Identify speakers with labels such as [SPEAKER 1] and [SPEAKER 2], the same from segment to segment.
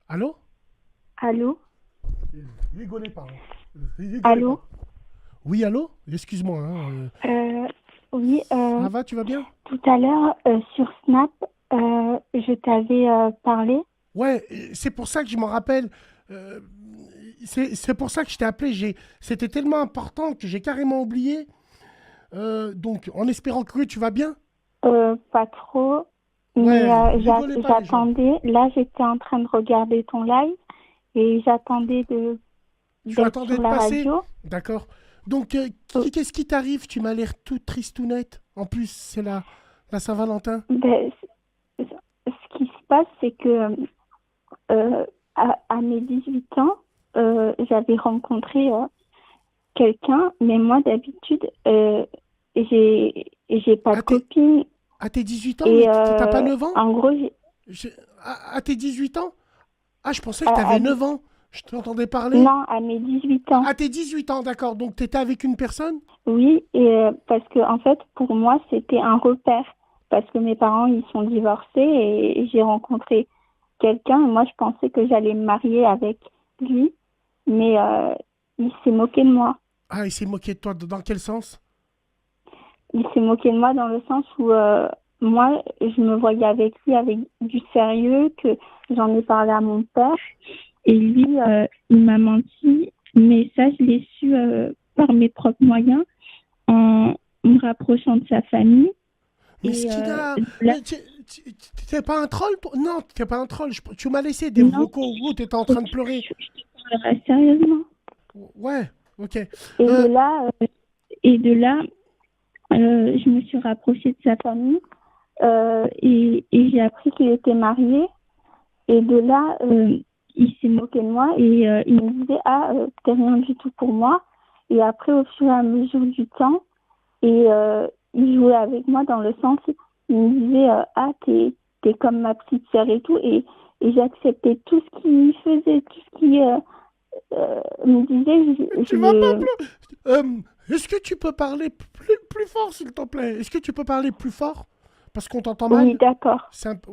[SPEAKER 1] Allô?
[SPEAKER 2] Allô?
[SPEAKER 1] Rigolez pas, hein. Rigolez
[SPEAKER 2] Allô?
[SPEAKER 1] pas. Oui, allô? Excuse-moi, hein,
[SPEAKER 2] Euh, oui,
[SPEAKER 1] ça va, tu vas bien?
[SPEAKER 2] tout à l'heure, sur Snap, je t'avais parlé.
[SPEAKER 1] Ouais, c'est pour ça que je m'en rappelle. Euh, c'est pour ça que je t'ai appelé. C'était tellement important que j'ai carrément oublié. Donc, en espérant que tu vas bien?
[SPEAKER 2] Pas trop, mais
[SPEAKER 1] Ouais, rigolez pas, les gens.
[SPEAKER 2] j'attendais. Là, j'étais en train de regarder ton live et j'attendais
[SPEAKER 1] Tu
[SPEAKER 2] d'être
[SPEAKER 1] attendais
[SPEAKER 2] sur
[SPEAKER 1] de
[SPEAKER 2] la
[SPEAKER 1] passer?
[SPEAKER 2] radio.
[SPEAKER 1] D'accord. Donc,
[SPEAKER 2] Euh,
[SPEAKER 1] qu'est-ce qui t'arrive? Tu m'as l'air tout tristounette. En plus, c'est la Saint-Valentin.
[SPEAKER 2] ben, ce qui se passe, c'est que euh, à mes 18 ans, j'avais rencontré quelqu'un, mais moi, d'habitude, j'ai pas de
[SPEAKER 1] À tes,
[SPEAKER 2] copine.
[SPEAKER 1] à tes 18 ans, mais
[SPEAKER 2] Et
[SPEAKER 1] t'as pas 9 ans?
[SPEAKER 2] en gros,
[SPEAKER 1] Je- à tes 18 ans? Ah, je pensais que tu
[SPEAKER 2] à
[SPEAKER 1] avais 9 ans. Je t'entendais parler.
[SPEAKER 2] non, à mes 18 ans,
[SPEAKER 1] À tes 18 ans, d'accord. Donc, tu étais avec une personne?
[SPEAKER 2] oui, et parce que en fait, pour moi, c'était un repère, parce que mes parents, ils sont divorcés et j'ai rencontré quelqu'un, et moi, je pensais que j'allais me marier avec lui, mais il s'est moqué de moi.
[SPEAKER 1] Ah, il s'est moqué de toi. Dans quel sens?
[SPEAKER 2] Il s'est moqué de moi dans le sens où moi, je me voyais avec lui avec du sérieux, que j'en ai parlé à mon père. Et lui, il m'a menti, mais ça, je l'ai su par mes propres moyens en me rapprochant de sa famille.
[SPEAKER 1] Mais
[SPEAKER 2] Et
[SPEAKER 1] Skida,
[SPEAKER 2] là,
[SPEAKER 1] t'es pas un troll? Non, t'es pas un troll. Tu m'as laissé des
[SPEAKER 2] non,
[SPEAKER 1] vocaux où t'étais en
[SPEAKER 2] je,
[SPEAKER 1] train de pleurer.
[SPEAKER 2] je te parlerai sérieusement.
[SPEAKER 1] Ouais, ok.
[SPEAKER 2] Et de
[SPEAKER 1] Euh,
[SPEAKER 2] là, je me suis rapprochée de sa famille et j'ai appris qu'il était marié. Et de là, il s'est moqué de moi et il me disait, ah, t'es rien du tout pour moi. Et après, au fur et à mesure du temps, et il jouait avec moi dans le sens, il me disait, ah, t'es comme ma petite sœur et tout. Et j'acceptais tout ce qu'il faisait, tout ce qu'il me disait.
[SPEAKER 1] tu vas pas pleurer. Est-ce que tu peux parler plus fort, s'il te plaît? Est-ce que tu peux parler plus fort? Parce qu'on t'entend
[SPEAKER 2] Oui,
[SPEAKER 1] mal.
[SPEAKER 2] d'accord.
[SPEAKER 1] C'est un peu-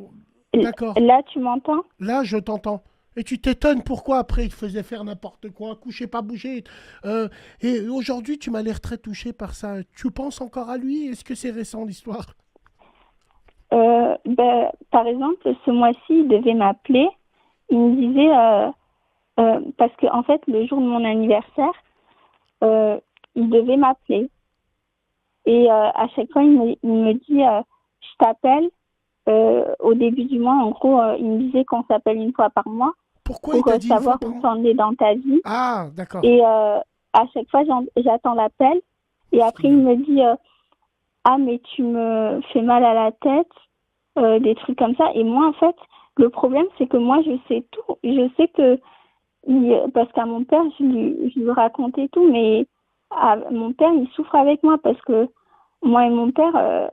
[SPEAKER 1] D'accord.
[SPEAKER 2] Là, tu m'entends?
[SPEAKER 1] Là, je t'entends. Et tu t'étonnes pourquoi après il faisait faire n'importe quoi, coucher, pas bouger. Euh, et aujourd'hui, tu m'as l'air très touché par ça. Tu penses encore à lui? Est-ce que c'est récent l'histoire?
[SPEAKER 2] Ben, par exemple, ce mois-ci, il devait m'appeler. Il me disait, parce que en fait, le jour de mon anniversaire, euh, il devait m'appeler. Et à chaque fois, il me dit, je t'appelle. Au début du mois, en gros, il me disait qu'on s'appelle une fois par mois
[SPEAKER 1] Pourquoi il
[SPEAKER 2] pour
[SPEAKER 1] t'a dit une fois
[SPEAKER 2] savoir
[SPEAKER 1] par
[SPEAKER 2] où
[SPEAKER 1] mois?
[SPEAKER 2] t'en es dans ta vie.
[SPEAKER 1] Ah, d'accord.
[SPEAKER 2] Et à chaque fois, j'attends l'appel. Et après, il
[SPEAKER 1] Skida.
[SPEAKER 2] me dit, ah, mais tu me fais mal à la tête, des trucs comme ça. Et moi, en fait, le problème, c'est que moi, je sais tout. Je sais que, parce qu'à mon père, je lui racontais tout, mais mon père, il souffre avec moi parce que moi et mon père,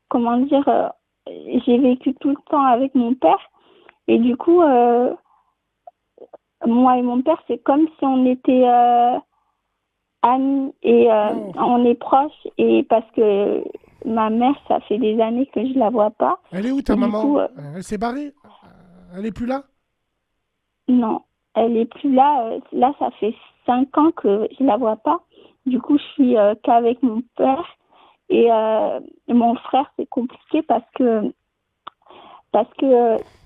[SPEAKER 2] comment dire, j'ai vécu tout le temps avec mon père. Et du coup, moi et mon père, c'est comme si on était amis et
[SPEAKER 1] Non.
[SPEAKER 2] on est proches. Et parce que ma mère, ça fait des années que je la vois pas.
[SPEAKER 1] Elle est où
[SPEAKER 2] Et
[SPEAKER 1] ta
[SPEAKER 2] du
[SPEAKER 1] maman?
[SPEAKER 2] coup,
[SPEAKER 1] Elle s'est barrée? Elle est plus là?
[SPEAKER 2] non, elle est plus là. Là, ça fait 5 ans que je la vois pas. Du coup, je suis qu'avec mon père. Et mon frère, c'est compliqué parce que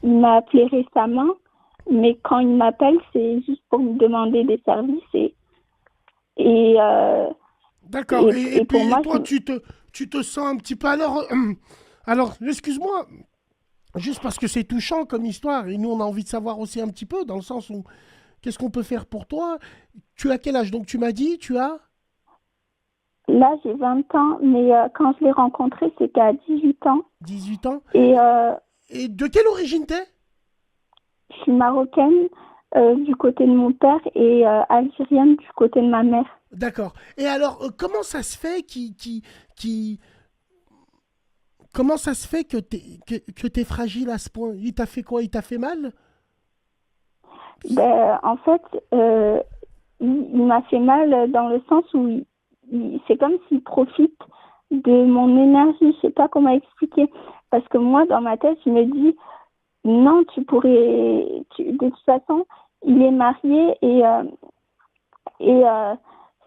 [SPEAKER 2] il m'a appelé récemment, mais quand il m'appelle, c'est juste pour me demander des services et, euh,
[SPEAKER 1] D'accord.
[SPEAKER 2] et pour
[SPEAKER 1] Et
[SPEAKER 2] moi,
[SPEAKER 1] toi, tu te sens un petit peu. Alors, excuse-moi, juste parce que c'est touchant comme histoire, et nous, on a envie de savoir aussi un petit peu, dans le sens où, qu'est-ce qu'on peut faire pour toi? Tu as quel âge? Donc, tu m'as dit, tu as
[SPEAKER 2] là, j'ai 20 ans, mais quand je l'ai rencontré, c'était à 18 ans.
[SPEAKER 1] 18 ans.
[SPEAKER 2] Et
[SPEAKER 1] Et de quelle origine t'es?
[SPEAKER 2] je suis marocaine du côté de mon père et algérienne du côté de ma mère.
[SPEAKER 1] D'accord. Et alors, comment ça se fait qui, comment ça se fait que t'es fragile à ce point? Il t'a fait quoi? Il t'a fait mal?
[SPEAKER 2] Ben, en fait, il m'a fait mal dans le sens où c'est comme s'il profite de mon énergie. Je sais pas comment expliquer. Parce que moi, dans ma tête, je me dis, non, de toute façon, il est marié et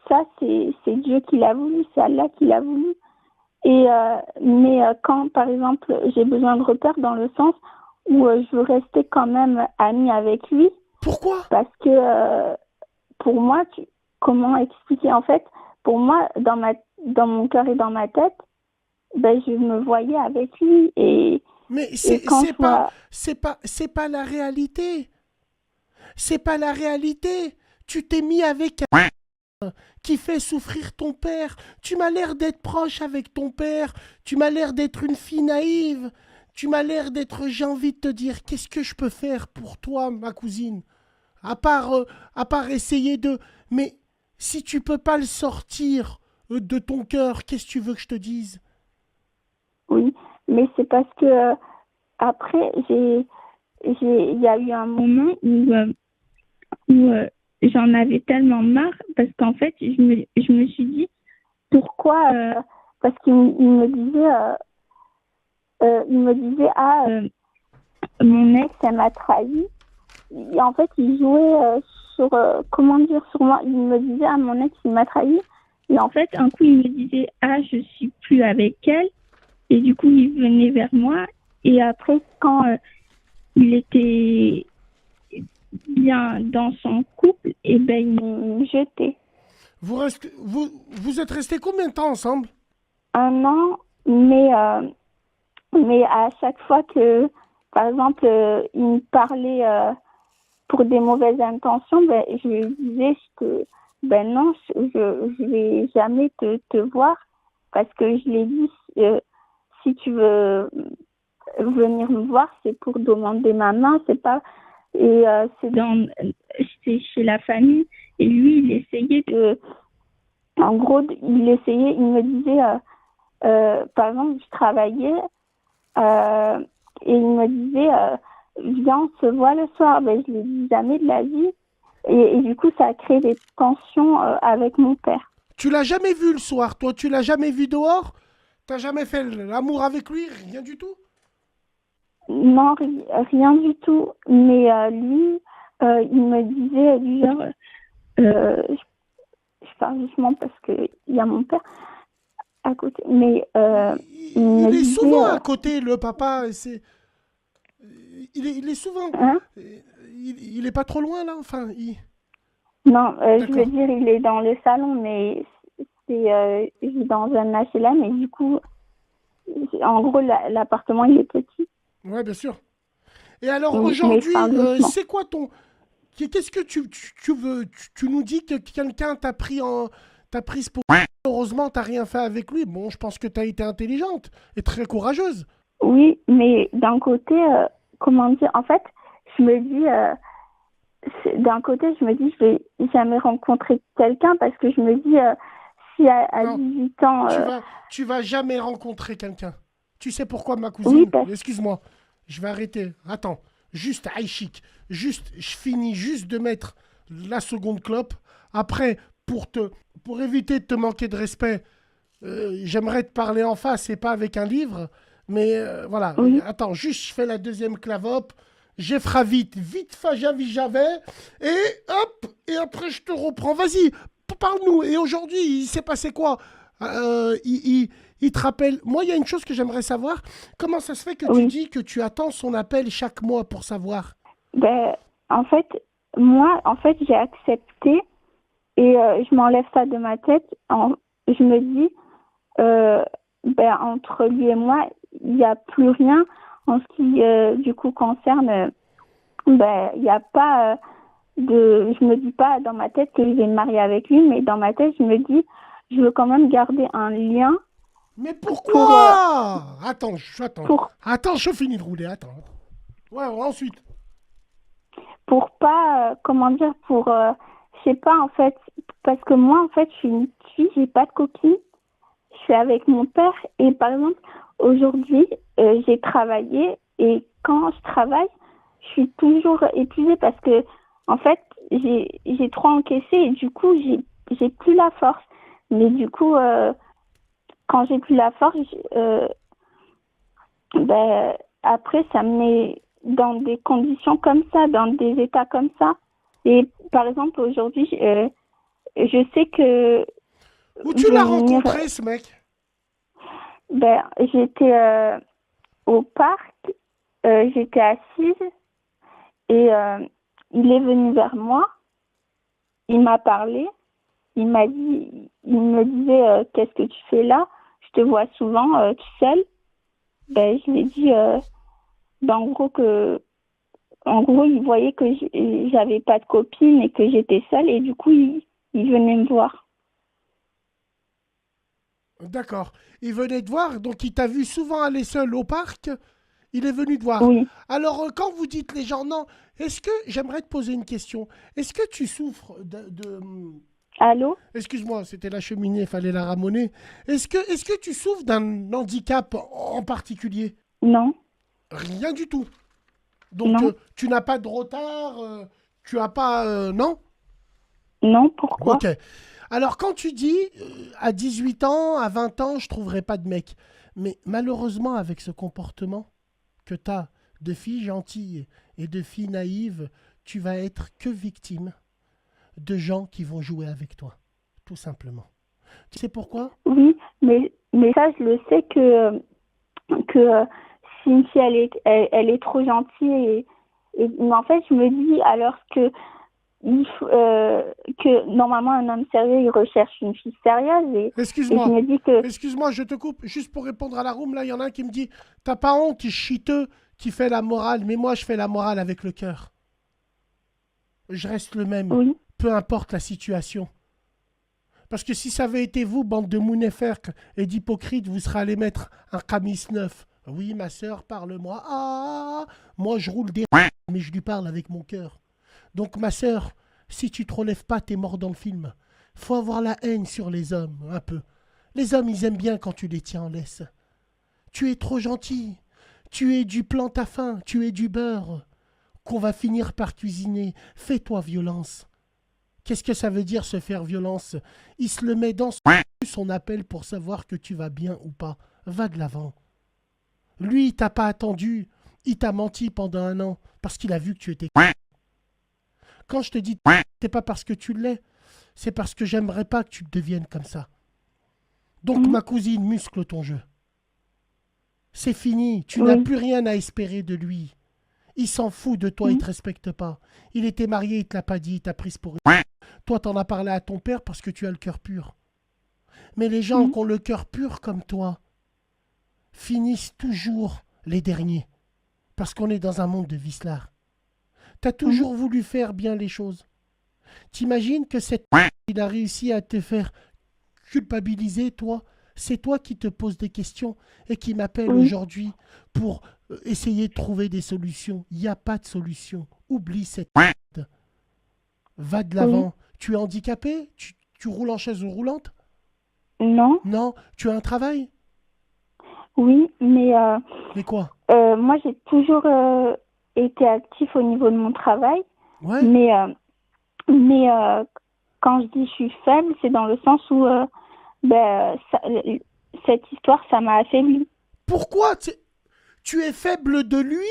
[SPEAKER 2] ça, c'est Dieu qui l'a voulu, c'est Allah qui l'a voulu. Mais quand, par exemple, j'ai besoin de repères dans le sens où je veux rester quand même amie avec lui,
[SPEAKER 1] Pourquoi?
[SPEAKER 2] parce que pour moi, comment expliquer en fait, pour moi, dans mon cœur et dans ma tête, ben, je me voyais avec lui
[SPEAKER 1] Mais
[SPEAKER 2] et quand je vois,
[SPEAKER 1] c'est pas la réalité. C'est pas la réalité. Tu t'es mis avec un qui fait souffrir ton père. Tu m'as l'air d'être proche avec ton père. Tu m'as l'air d'être une fille naïve. Tu m'as l'air d'être, j'ai envie de te dire, qu'est-ce que je peux faire pour toi, ma cousine? À part essayer de... Mais si tu peux pas le sortir de ton cœur, qu'est-ce que tu veux que je te dise?
[SPEAKER 2] oui, mais c'est parce que après, il y a eu un moment où j'en avais tellement marre parce qu'en fait, je me suis dit pourquoi, parce qu'il me disait, ah, mon ex, elle m'a trahi. Et en fait, il jouait sur, comment dire, sur moi. Il me disait, ah, mon ex, il m'a trahi. Et en fait, un coup, il me disait, ah, je suis plus avec elle. Et du coup, il venait vers moi. Et après, quand il était bien dans son couple, et ben, il me jetait.
[SPEAKER 1] Vous êtes restés combien de temps ensemble?
[SPEAKER 2] Un an, mais à chaque fois que, par exemple, il me parlait pour des mauvaises intentions, ben, je lui disais que ben non, je vais jamais te voir parce que je l'ai dit, si tu veux venir me voir, c'est pour demander ma main, c'est pas et c'est chez la famille et lui il essayait en gros il me disait par exemple je travaillais euh, et il me disait viens on se voit le soir, ben je lui dis jamais de la vie et du coup ça a créé des tensions avec mon père.
[SPEAKER 1] Tu l'as jamais vu le soir, toi? Tu l'as jamais vu dehors? T'as jamais fait l'amour avec lui? Rien du tout?
[SPEAKER 2] Non, rien du tout. Mais lui, il me disait du genre, je parle doucement parce qu'il y a mon père à côté, mais il me
[SPEAKER 1] Il est
[SPEAKER 2] disait,
[SPEAKER 1] souvent à côté, le papa. Il est souvent.
[SPEAKER 2] hein?
[SPEAKER 1] Il est pas trop loin là, enfin.
[SPEAKER 2] Non, je veux
[SPEAKER 1] D'accord.
[SPEAKER 2] dire, il est dans le salon, mais je vis dans un HLM, et du coup, en gros, l'appartement, il est petit.
[SPEAKER 1] Ouais, bien sûr. Et alors
[SPEAKER 2] Mais je
[SPEAKER 1] aujourd'hui,
[SPEAKER 2] parle doucement.
[SPEAKER 1] c'est quoi ton. Qu'est-ce que tu veux tu nous dis que quelqu'un t'a prise pour. Heureusement, t'as rien fait avec lui. Bon, je pense que t'as été intelligente et très courageuse.
[SPEAKER 2] Oui, mais d'un côté, comment dire, en fait, je me dis, d'un côté, je me dis, je vais jamais rencontrer quelqu'un parce que je me dis, si à
[SPEAKER 1] Non,
[SPEAKER 2] 18 ans,
[SPEAKER 1] tu vas jamais rencontrer quelqu'un. Tu sais pourquoi, ma
[SPEAKER 2] oui,
[SPEAKER 1] cousine?
[SPEAKER 2] parce
[SPEAKER 1] Excuse-moi, je vais arrêter. Attends, juste Aïchik. Juste, je finis juste de mettre la seconde clope. Après, pour éviter de te manquer de respect, j'aimerais te parler en face et pas avec un livre. Mais voilà,
[SPEAKER 2] oui,
[SPEAKER 1] attends, juste je fais la deuxième clavope. J'ai fera vite, vite fajavi j'avais. Et hop, et après je te reprends. Vas-y, parle-nous. Et aujourd'hui, il s'est passé quoi? Il te rappelle. Moi, il y a une chose que j'aimerais savoir. Comment ça se fait que tu
[SPEAKER 2] oui.
[SPEAKER 1] dis que tu attends son appel chaque mois pour savoir?
[SPEAKER 2] Ben, en fait, moi, en fait, j'ai accepté et je m'enlève ça de ma tête. Je me dis, euh, ben, entre lui et moi, il n'y a plus rien en ce qui, du coup, concerne. Ben, il n'y a pas je me dis pas dans ma tête que je vais me marier avec lui, mais dans ma tête, je me dis, je veux quand même garder un lien
[SPEAKER 1] Mais
[SPEAKER 2] pour,
[SPEAKER 1] pourquoi? Attends.
[SPEAKER 2] pour,
[SPEAKER 1] Attends, je finis de rouler. Attends. Ouais, ensuite.
[SPEAKER 2] pour pas, comment dire, je sais pas, en fait, parce que moi, en fait, je suis une fille, j'ai pas de copine, je suis avec mon père, et par exemple, aujourd'hui, j'ai travaillé, et quand je travaille, je suis toujours épuisée parce que, en fait, j'ai trop encaissé, et du coup, j'ai plus la force. Mais du coup, quand j'ai plus la force, ben, après, ça me met, dans des conditions comme ça, dans des états comme ça. Et par exemple, aujourd'hui, je sais que
[SPEAKER 1] Où tu l'as
[SPEAKER 2] venir,
[SPEAKER 1] rencontré, ce mec?
[SPEAKER 2] j'étais au parc, j'étais assise et il est venu vers moi, il m'a parlé, il me disait qu'est-ce que tu fais là? Je te vois souvent tout seul. Je lui ai dit en gros, il voyait que j'avais pas de copine et que j'étais seule et du coup, il venait me voir.
[SPEAKER 1] D'accord. Il venait te voir, donc il t'a vu souvent aller seul au parc. Il est venu te voir.
[SPEAKER 2] Oui.
[SPEAKER 1] Alors, quand vous dites les gens, non, est-ce que, j'aimerais te poser une question, est-ce que tu souffres
[SPEAKER 2] Allô?
[SPEAKER 1] excuse-moi, c'était la cheminée, il fallait la ramoner. Est-ce que tu souffres d'un handicap en particulier?
[SPEAKER 2] Non,
[SPEAKER 1] Rien du tout. Donc,
[SPEAKER 2] non,
[SPEAKER 1] tu n'as pas de retard, tu as pas... non?
[SPEAKER 2] non, pourquoi?
[SPEAKER 1] Ok. Alors, quand tu dis, à 18 ans, à 20 ans, je trouverai pas de mec. Mais malheureusement, avec ce comportement que tu as de fille gentille et de fille naïve, tu vas être que victime de gens qui vont jouer avec toi. Tout simplement. Tu sais pourquoi?
[SPEAKER 2] Oui, mais ça, je le sais que si une fille, elle est trop gentille mais en fait, je me dis alors que normalement, un homme sérieux, il recherche une fille sérieuse et je
[SPEAKER 1] Excuse-moi.
[SPEAKER 2] me dis que
[SPEAKER 1] Excuse-moi, je te coupe. Juste pour répondre à la room, là, il y en a un qui me dit, t'as pas honte, chiteux, qui fait la morale. Mais moi, je fais la morale avec le cœur. Je reste le même.
[SPEAKER 2] oui,
[SPEAKER 1] Peu importe la situation. Parce que si ça avait été vous, bande de mouneferques et d'hypocrites, vous serez allé mettre un camis neuf. Oui, ma sœur, parle-moi. Ah, moi, je roule des... mais je lui parle avec mon cœur. Donc, ma sœur, si tu te relèves pas, t'es mort dans le film. Faut avoir la haine sur les hommes, un peu. Les hommes, ils aiment bien quand tu les tiens en laisse. Tu es trop gentil. Tu es du plantain, tu es du beurre qu'on va finir par cuisiner. Fais-toi violence. Qu'est-ce que ça veut dire se faire violence? Il se le met dans son appel pour savoir que tu vas bien ou pas. Va de l'avant. Lui, il t'a pas attendu. Il t'a menti pendant 1 an parce qu'il a vu que tu étais... Quand je te dis c'est pas parce que tu l'es, c'est parce que j'aimerais pas que tu deviennes comme ça. Donc, ma cousine, muscle ton jeu. C'est fini. Tu n'as plus rien à espérer de lui. Il s'en fout de toi, il te respecte pas. Il était marié, il te l'a pas dit, il t'a prise pour une... Toi, t'en as parlé à ton père parce que tu as le cœur pur. Mais les gens qui ont le cœur pur comme toi finissent toujours les derniers. Parce qu'on est dans un monde de vicelard. T'as toujours voulu faire bien les choses. T'imagines que cette... il a réussi à te faire culpabiliser, toi? C'est toi qui te poses des questions et qui m'appelle aujourd'hui pour essayer de trouver des solutions. Il n'y a pas de solution. Oublie cette... Va de l'avant. Tu es handicapé? Tu roules en chaise roulante?
[SPEAKER 2] non,
[SPEAKER 1] Non. Tu as un travail?
[SPEAKER 2] oui, mais
[SPEAKER 1] Mais quoi?
[SPEAKER 2] moi, j'ai toujours été actif au niveau de mon travail,
[SPEAKER 1] Ouais.
[SPEAKER 2] mais quand je dis je suis faible, c'est dans le sens où cette histoire, ça m'a affaiblie.
[SPEAKER 1] Pourquoi tu es faible de lui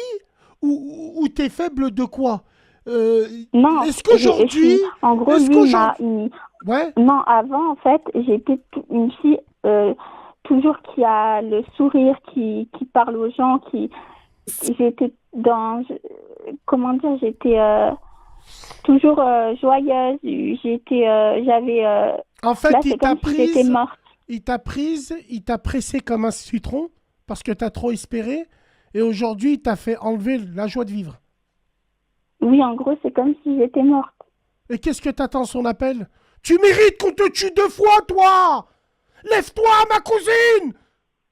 [SPEAKER 1] ou tu es faible de quoi?
[SPEAKER 2] Non,
[SPEAKER 1] Est-ce qu'aujourd'hui...
[SPEAKER 2] en gros,
[SPEAKER 1] est-ce
[SPEAKER 2] lui,
[SPEAKER 1] qu'aujourd'hui... Ouais.
[SPEAKER 2] non, avant, en fait, j'étais une fille toujours qui a le sourire, qui parle aux gens, j'étais comment dire, j'étais toujours joyeuse, j'avais,
[SPEAKER 1] En fait,
[SPEAKER 2] là, c'est comme si j'étais morte.
[SPEAKER 1] il t'a pressé comme un citron parce que t'as trop espéré et aujourd'hui, il t'a fait enlever la joie de vivre.
[SPEAKER 2] Oui, en gros, c'est comme si j'étais morte.
[SPEAKER 1] Et qu'est-ce que t'attends son appel? Tu mérites qu'on te tue 2 fois, toi! Lève-toi, ma cousine!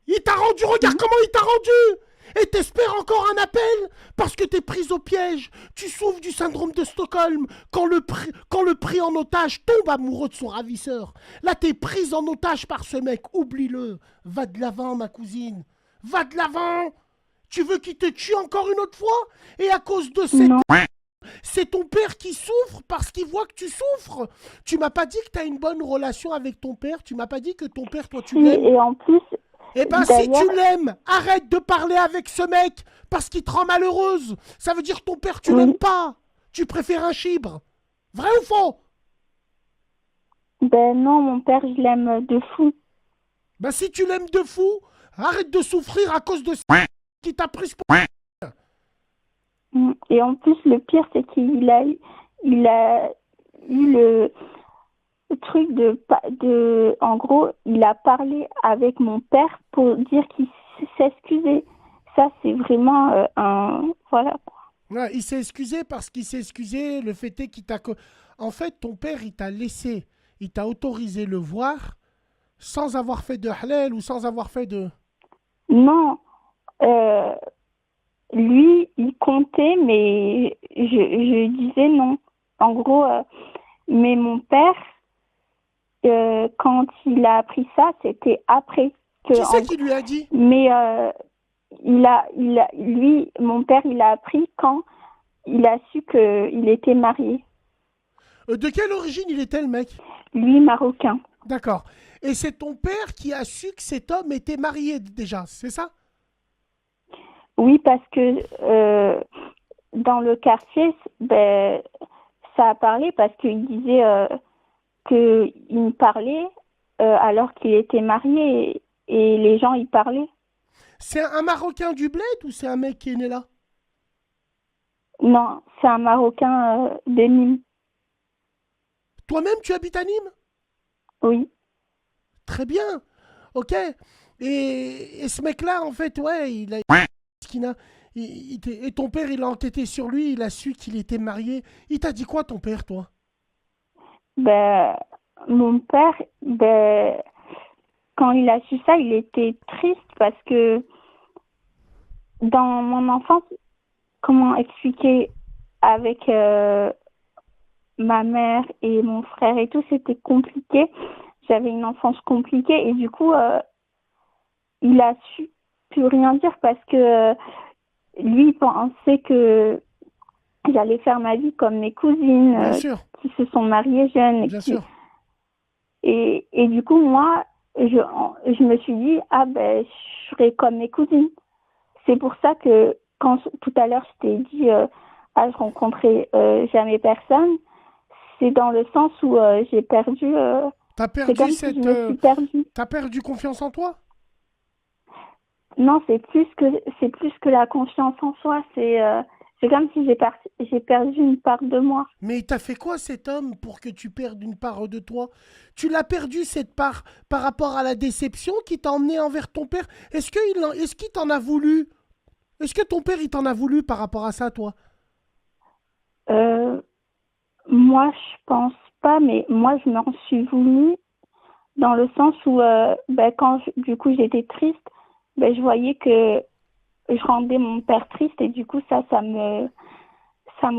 [SPEAKER 1] Il t'a rendu, regarde comment il t'a rendu! Et t'espères encore un appel parce que t'es prise au piège. Tu souffres du syndrome de Stockholm quand le pris en otage tombe amoureux de son ravisseur. Là, t'es prise en otage par ce mec. Oublie-le. Va de l'avant, ma cousine. Va de l'avant. Tu veux qu'il te tue encore une autre fois? Et à cause de cette...
[SPEAKER 2] Non.
[SPEAKER 1] C'est ton père qui souffre parce qu'il voit que tu souffres. Tu m'as pas dit que tu as une bonne relation avec ton père. Tu m'as pas dit que ton père, toi, tu l'aimes.
[SPEAKER 2] Et en plus,
[SPEAKER 1] Eh ben, si tu
[SPEAKER 2] D'ailleurs,
[SPEAKER 1] l'aimes, arrête de parler avec ce mec parce qu'il te rend malheureuse. Ça veut dire que ton père, tu l'aimes
[SPEAKER 2] oui,
[SPEAKER 1] pas. Tu préfères un chibre. Vrai ou faux?
[SPEAKER 2] ben non, mon père, je l'aime de fou.
[SPEAKER 1] Ben, si tu l'aimes de fou, arrête de souffrir à cause de ce qui t'a pris pour...
[SPEAKER 2] Et en plus, le pire, c'est il a eu le truc en gros, il a parlé avec mon père pour dire qu'il s'excusait. Ça, c'est vraiment voilà.
[SPEAKER 1] Ouais, il s'est excusé parce qu'il s'est excusé. Le fait est qu'il t'a... En fait, ton père, il t'a laissé, il t'a autorisé le voir sans avoir fait de halal ou sans avoir fait de...
[SPEAKER 2] Non, euh, lui, il comptait, mais je disais non. En gros, mais mon père, quand il a appris ça, c'était après que.
[SPEAKER 1] Qui c'est qui lui a dit?
[SPEAKER 2] Mais lui, mon père, il a appris quand il a su qu'il était marié.
[SPEAKER 1] De quelle origine il était, le mec?
[SPEAKER 2] Lui, marocain.
[SPEAKER 1] D'accord. Et c'est ton père qui a su que cet homme était marié déjà, c'est ça?
[SPEAKER 2] Oui, parce que dans le quartier, ben, ça a parlé parce qu'il disait qu'il me parlait alors qu'il était marié et les gens y parlaient.
[SPEAKER 1] C'est un Marocain du bled ou c'est un mec qui est né là?
[SPEAKER 2] Non, c'est un Marocain de Nîmes.
[SPEAKER 1] Toi-même, tu habites à Nîmes?
[SPEAKER 2] Oui.
[SPEAKER 1] Très bien. Ok. Et ce mec-là, en fait, ouais, il a... qu'il a- et ton père, il a enquêté sur lui, il a su qu'il était marié. Il t'a dit quoi, ton père, toi?
[SPEAKER 2] Ben, mon père, ben, quand il a su ça, il était triste parce que dans mon enfance, comment expliquer avec ma mère et mon frère et tout, c'était compliqué. J'avais une enfance compliquée et du coup, il a su plus rien dire parce que lui il pensait que j'allais faire ma vie comme mes cousines
[SPEAKER 1] Bien sûr,
[SPEAKER 2] qui se sont mariées jeunes
[SPEAKER 1] bien sûr.
[SPEAKER 2] et du coup moi je me suis dit ah ben je serai comme mes cousines. C'est pour ça que quand tout à l'heure je t'ai dit ah je rencontrais jamais personne, c'est dans le sens où j'ai perdu
[SPEAKER 1] T'as
[SPEAKER 2] c'est
[SPEAKER 1] perdu
[SPEAKER 2] comme si je
[SPEAKER 1] cette...
[SPEAKER 2] me suis perdue.
[SPEAKER 1] T'as perdu confiance en toi?
[SPEAKER 2] Non, c'est plus que la confiance en soi. C'est comme si j'ai perdu une part de moi.
[SPEAKER 1] Mais il t'a fait quoi, cet homme, pour que tu perdes une part de toi? Tu l'as perdu, cette part, par rapport à la déception qui t'a emmené envers ton père? Est-ce qu'il t'en a voulu? Est-ce que ton père, il t'en a voulu par rapport à ça, toi?
[SPEAKER 2] Euh, Moi, je pense pas, mais moi, je m'en suis voulu dans le sens où, ben, du coup, j'étais triste, ben, je voyais que je rendais mon père triste et du coup, ça me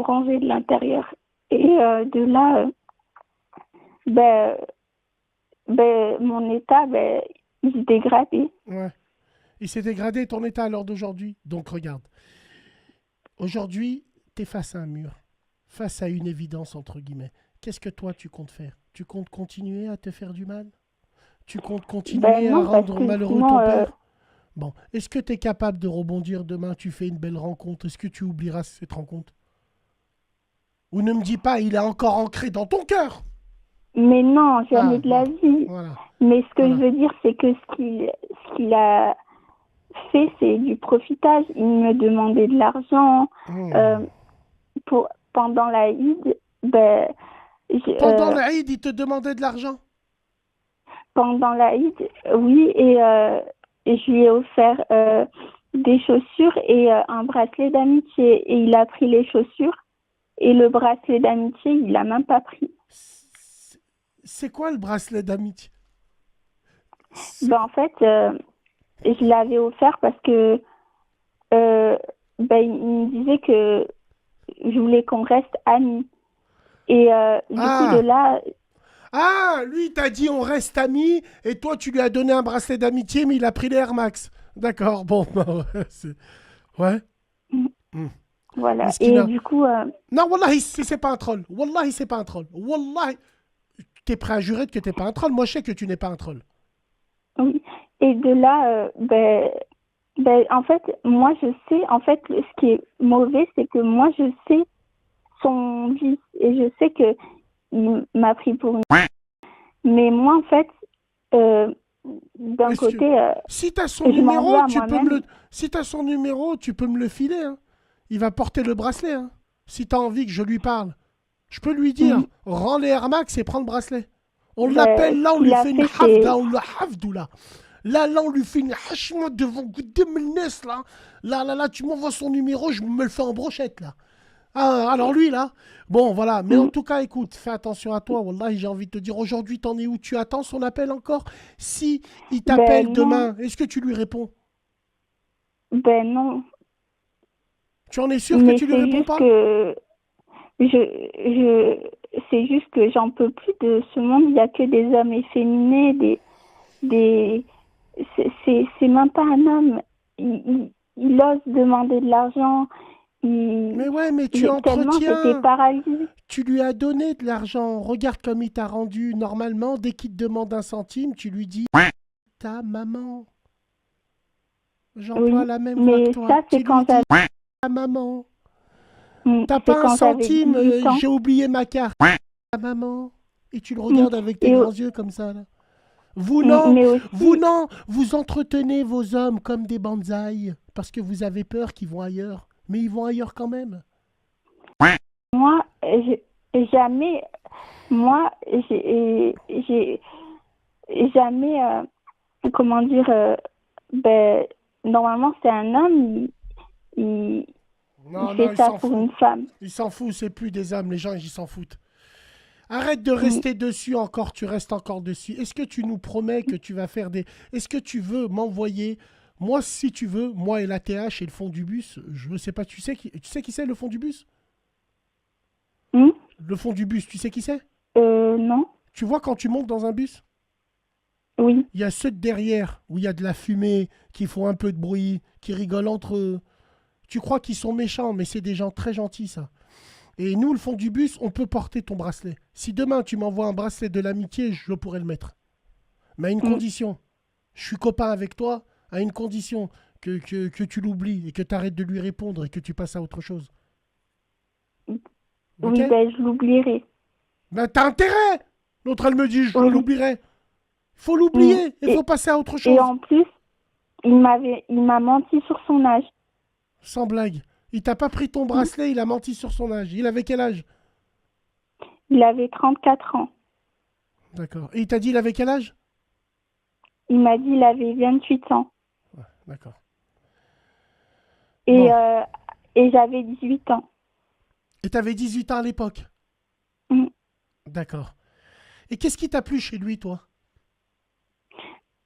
[SPEAKER 2] rangeait de l'intérieur. Et de là, ben, mon état, ben, il se dégradait.
[SPEAKER 1] Ouais. Il s'est dégradé ton état à l'heure d'aujourd'hui. Donc regarde, aujourd'hui, t'es face à un mur, face à une évidence entre guillemets. Qu'est-ce que toi tu comptes faire? Tu comptes continuer à te faire du mal? Tu comptes
[SPEAKER 2] Ben
[SPEAKER 1] continuer à
[SPEAKER 2] non, parce
[SPEAKER 1] rendre
[SPEAKER 2] que
[SPEAKER 1] malheureux
[SPEAKER 2] sinon,
[SPEAKER 1] ton père? Bon, est-ce que tu es capable de rebondir demain? Tu fais une belle rencontre. Est-ce que tu oublieras cette rencontre? Ou ne me dis pas, il est encore ancré dans ton cœur.
[SPEAKER 2] mais non, jamais
[SPEAKER 1] Ah,
[SPEAKER 2] de
[SPEAKER 1] bon,
[SPEAKER 2] la vie.
[SPEAKER 1] voilà,
[SPEAKER 2] Mais ce que je
[SPEAKER 1] voilà.
[SPEAKER 2] veux dire, c'est que ce qu'il a fait, c'est du profitage. Il me demandait de l'argent
[SPEAKER 1] Hmm.
[SPEAKER 2] euh, pendant la Eid. Ben,
[SPEAKER 1] Pendant l'Aïd, il te demandait de l'argent.
[SPEAKER 2] pendant la Eid, oui, et je lui ai offert des chaussures et un bracelet d'amitié. Et il a pris les chaussures et le bracelet d'amitié, il l'a même pas pris.
[SPEAKER 1] C'est quoi le bracelet d'amitié? C'est
[SPEAKER 2] Ben,
[SPEAKER 1] quoi?
[SPEAKER 2] en fait, je l'avais offert parce que euh, ben, il me disait que je voulais qu'on reste amis. Et du coup, de
[SPEAKER 1] Ah,
[SPEAKER 2] là,
[SPEAKER 1] ah, lui, il t'a dit on reste amis, et toi, tu lui as donné un bracelet d'amitié, mais il a pris les Air Max. D'accord, bon, bah ouais, ouais. Hmm.
[SPEAKER 2] voilà. Et
[SPEAKER 1] Miskina.
[SPEAKER 2] du coup,
[SPEAKER 1] Non, wallahi, c'est pas un troll. Wallahi, c'est pas un troll. Wallahi, t'es prêt à jurer que t'es pas un troll. Moi, je sais que tu n'es pas un troll.
[SPEAKER 2] oui. Et de là, en fait, moi, je sais, en fait, ce qui est mauvais, c'est que moi, je sais son vice et je sais que il m'a pris pour une. Mais moi, en fait, d'un
[SPEAKER 1] Est-ce que...
[SPEAKER 2] côté,
[SPEAKER 1] Si t'as son
[SPEAKER 2] je m'en veux
[SPEAKER 1] numéro,
[SPEAKER 2] à
[SPEAKER 1] tu peux me
[SPEAKER 2] moi-même.
[SPEAKER 1] le... Si t'as son numéro, tu peux me le filer, hein. Il va porter le bracelet, hein. Si t'as envie que je lui parle. Je peux lui dire,
[SPEAKER 2] Mhm.
[SPEAKER 1] rends les Air Max et prends le bracelet. On
[SPEAKER 2] Ben,
[SPEAKER 1] l'appelle, là,
[SPEAKER 2] ce
[SPEAKER 1] on
[SPEAKER 2] qu'il
[SPEAKER 1] lui
[SPEAKER 2] a
[SPEAKER 1] fait une
[SPEAKER 2] fait,
[SPEAKER 1] hafda,
[SPEAKER 2] c'est.
[SPEAKER 1] on le hafdou, là. Là, on lui fait une hachement devant Goudemnes, là. Là, tu m'envoies son numéro, je me le fais en brochette, là. Ah, alors lui, là. Bon, voilà. Mais en
[SPEAKER 2] Mhm.
[SPEAKER 1] tout cas, écoute, fais attention à toi. Wallah, j'ai envie de te dire, aujourd'hui, t'en es où? Tu attends son appel encore? Si il t'appelle
[SPEAKER 2] Ben non,
[SPEAKER 1] demain, est-ce que tu lui réponds?
[SPEAKER 2] ben non.
[SPEAKER 1] Tu en es sûr que
[SPEAKER 2] Mais
[SPEAKER 1] tu lui
[SPEAKER 2] c'est
[SPEAKER 1] réponds
[SPEAKER 2] juste
[SPEAKER 1] pas?
[SPEAKER 2] que c'est juste que j'en peux plus de ce monde. Il y a que des hommes efféminés, des, c'est même pas un homme. Il ose demander de l'argent.
[SPEAKER 1] Mais ouais, mais tu
[SPEAKER 2] Tellement j'étais
[SPEAKER 1] entretiens.
[SPEAKER 2] paralysée.
[SPEAKER 1] Tu lui as donné de l'argent. Regarde comme il t'a rendu. Normalement, dès qu'il te demande un centime, tu lui dis ta maman. J'emploie
[SPEAKER 2] Oui,
[SPEAKER 1] la même voix que
[SPEAKER 2] mais
[SPEAKER 1] toi.
[SPEAKER 2] ça
[SPEAKER 1] Tu lui dis ta maman. T'as
[SPEAKER 2] c'est
[SPEAKER 1] pas un
[SPEAKER 2] quand j'avais
[SPEAKER 1] centime,
[SPEAKER 2] 18 ans.
[SPEAKER 1] j'ai oublié ma carte. Ta maman. Et tu le
[SPEAKER 2] Mm.
[SPEAKER 1] regardes avec tes
[SPEAKER 2] Et,
[SPEAKER 1] grands yeux comme ça, là.
[SPEAKER 2] mais aussi,
[SPEAKER 1] Vous entretenez vos hommes comme des bonsaïs parce que vous avez peur qu'ils vont ailleurs. Mais ils vont ailleurs quand même.
[SPEAKER 2] moi, jamais, moi, j'ai jamais, comment dire, ben, normalement, c'est un homme, il, il
[SPEAKER 1] Non, non,
[SPEAKER 2] fait
[SPEAKER 1] il
[SPEAKER 2] ça
[SPEAKER 1] s'en
[SPEAKER 2] pour
[SPEAKER 1] fout.
[SPEAKER 2] une femme.
[SPEAKER 1] Il s'en fout, c'est plus des hommes, les gens, ils s'en foutent. Arrête de
[SPEAKER 2] Mm.
[SPEAKER 1] rester dessus encore, tu restes encore dessus. Est-ce que tu nous promets que tu vas faire des... Est-ce que tu veux m'envoyer... Moi, si tu veux, moi et la TH et le fond du bus, je ne sais pas, tu sais qui c'est le fond du bus?
[SPEAKER 2] Mm.
[SPEAKER 1] Le fond du bus, tu sais qui c'est?
[SPEAKER 2] Non,
[SPEAKER 1] Tu vois quand tu montes dans un bus,
[SPEAKER 2] oui,
[SPEAKER 1] il y a ceux de derrière où il y a de la fumée, qui font un peu de bruit, qui rigolent entre eux. Tu crois qu'ils sont méchants, mais c'est des gens très gentils, ça. Et nous, le fond du bus, on peut porter ton bracelet. Si demain tu m'envoies un bracelet de l'amitié, je pourrais le mettre. Mais à une
[SPEAKER 2] mm.
[SPEAKER 1] condition. Je suis copain avec toi, à une condition que tu l'oublies et que tu arrêtes de lui répondre et que tu passes à autre chose. Ok?
[SPEAKER 2] Oui, ben, je l'oublierai.
[SPEAKER 1] Ben t'as intérêt! L'autre, elle me dit, je
[SPEAKER 2] Oui.
[SPEAKER 1] l'oublierai. Il faut
[SPEAKER 2] Mm.
[SPEAKER 1] l'oublier, il faut passer à autre
[SPEAKER 2] Et
[SPEAKER 1] chose.
[SPEAKER 2] en plus, il m'a menti sur son âge.
[SPEAKER 1] Sans blague. Il t'a pas pris ton
[SPEAKER 2] Mm.
[SPEAKER 1] bracelet, il a menti sur son âge. Il avait quel âge?
[SPEAKER 2] Il avait 34 ans.
[SPEAKER 1] D'accord. Et il t'a dit il avait quel âge?
[SPEAKER 2] Il m'a dit il avait 28 ans.
[SPEAKER 1] D'accord.
[SPEAKER 2] Et,
[SPEAKER 1] Bon.
[SPEAKER 2] et j'avais 18 ans.
[SPEAKER 1] Et t'avais 18 ans à l'époque?
[SPEAKER 2] Mm.
[SPEAKER 1] D'accord. Et qu'est-ce qui t'a plu chez lui, toi?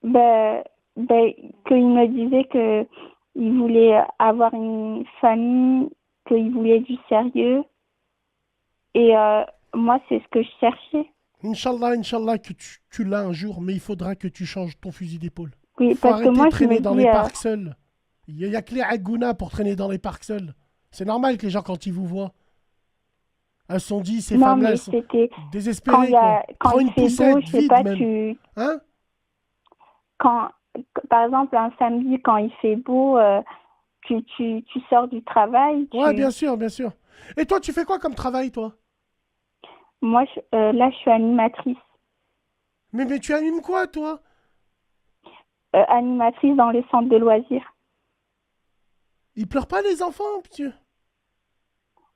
[SPEAKER 2] Ben, qu'il me disait que il voulait avoir une famille, qu'il voulait du sérieux. Et moi, c'est ce que je cherchais.
[SPEAKER 1] Inch'Allah, Inch'Allah que tu l'as un jour, mais il faudra que tu changes ton fusil d'épaule.
[SPEAKER 2] Oui,
[SPEAKER 1] Faut
[SPEAKER 2] parce que
[SPEAKER 1] arrêter de
[SPEAKER 2] moi, je
[SPEAKER 1] traîner
[SPEAKER 2] me
[SPEAKER 1] dans les
[SPEAKER 2] dis,
[SPEAKER 1] parcs seuls. Il y a que les Agouna pour traîner dans les parcs seuls. C'est normal que les gens, quand ils vous voient, elles se sont dit, ces
[SPEAKER 2] non,
[SPEAKER 1] femmes-là, elles
[SPEAKER 2] mais
[SPEAKER 1] sont
[SPEAKER 2] c'était
[SPEAKER 1] désespérées, quoi.
[SPEAKER 2] quand
[SPEAKER 1] Prends
[SPEAKER 2] il
[SPEAKER 1] une
[SPEAKER 2] fait beau,
[SPEAKER 1] poussette,
[SPEAKER 2] je sais
[SPEAKER 1] vide
[SPEAKER 2] pas,
[SPEAKER 1] même. Hein?
[SPEAKER 2] quand, par exemple, un samedi, quand il fait beau, tu sors du travail,
[SPEAKER 1] Ouais, bien sûr, bien sûr. Et toi, tu fais quoi comme travail, toi?
[SPEAKER 2] moi, là, je suis animatrice.
[SPEAKER 1] Mais tu animes quoi, toi?
[SPEAKER 2] Animatrice dans les centres de loisirs.
[SPEAKER 1] Ils pleurent pas, les enfants, monsieur?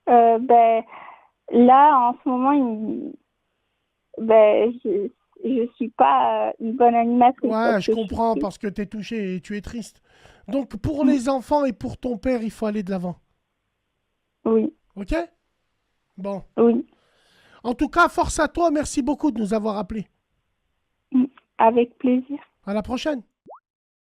[SPEAKER 2] Ben, là, en ce moment, je suis pas une bonne animatrice parce
[SPEAKER 1] Ouais, je
[SPEAKER 2] que je suis
[SPEAKER 1] comprends,
[SPEAKER 2] triste.
[SPEAKER 1] parce que t'es touché et tu es triste. Donc, pour
[SPEAKER 2] Mm.
[SPEAKER 1] les enfants et pour ton père, il faut aller de l'avant.
[SPEAKER 2] Oui,
[SPEAKER 1] Ok? Bon.
[SPEAKER 2] oui.
[SPEAKER 1] En tout cas, force à toi. Merci beaucoup de nous avoir appelés.
[SPEAKER 2] Mm. Avec plaisir.
[SPEAKER 1] À la prochaine.